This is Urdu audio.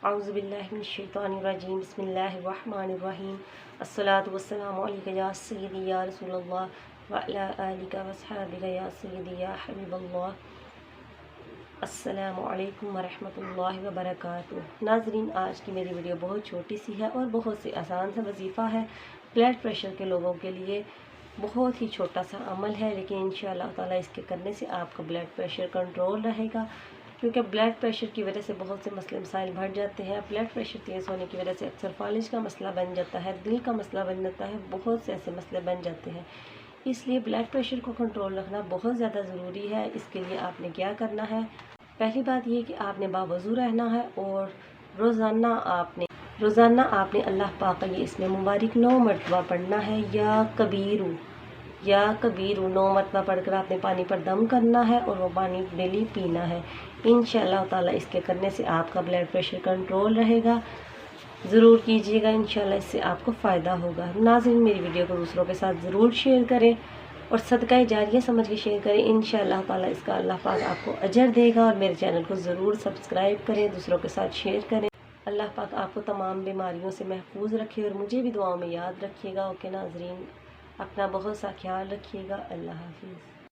اعوذ باللہ من الشیطان الرجیم بسم اللہ الرحمن الرحیم الصلاۃ والسلام علیک یا سیدی یا رسول اللہ وعلی آلک واصحابک یا سیدی یا حبیب اللہ۔ السلام علیکم ورحمۃ اللہ وبرکاتہ۔ ناظرین، آج کی میری ویڈیو بہت چھوٹی سی ہے اور بہت سی آسان سا وظیفہ ہے بلڈ پریشر کے لوگوں کے لیے۔ بہت ہی چھوٹا سا عمل ہے، لیکن انشاءاللہ تعالیٰ اس کے کرنے سے آپ کا بلڈ پریشر کنٹرول رہے گا، کیونکہ بلڈ پریشر کی وجہ سے بہت سے مسئلے مسائل بڑھ جاتے ہیں۔ بلڈ پریشر تیز ہونے کی وجہ سے اکثر فالج کا مسئلہ بن جاتا ہے، دل کا مسئلہ بن جاتا ہے، بہت سے ایسے مسئلے بن جاتے ہیں۔ اس لیے بلڈ پریشر کو کنٹرول رکھنا بہت زیادہ ضروری ہے۔ اس کے لیے آپ نے کیا کرنا ہے؟ پہلی بات یہ کہ آپ نے باوضو رہنا ہے اور روزانہ آپ نے اللہ پاک کا یہ اسم مبارک 9 مرتبہ پڑھنا ہے، یا کبیرو 9 مرتبہ پڑھ کر آپ نے پانی پر دم کرنا ہے اور وہ پانی ڈیلی پینا ہے۔ انشاءاللہ تعالیٰ اس کے کرنے سے آپ کا بلڈ پریشر کنٹرول رہے گا۔ ضرور کیجیے گا، انشاءاللہ اس سے آپ کو فائدہ ہوگا۔ ناظرین، میری ویڈیو کو دوسروں کے ساتھ ضرور شیئر کریں اور صدقہ جاریہ سمجھ کے شیئر کریں۔ انشاءاللہ تعالیٰ اس کا اللہ پاک آپ کو اجر دے گا، اور میرے چینل کو ضرور سبسکرائب کریں، دوسروں کے ساتھ شیئر کریں۔ اللہ پاک آپ کو تمام بیماریوں سے محفوظ رکھے اور مجھے بھی دعاؤں میں یاد رکھیے گا۔ اوکے ناظرین، اپنا بہت سا خیال رکھیے گا۔ اللہ حافظ۔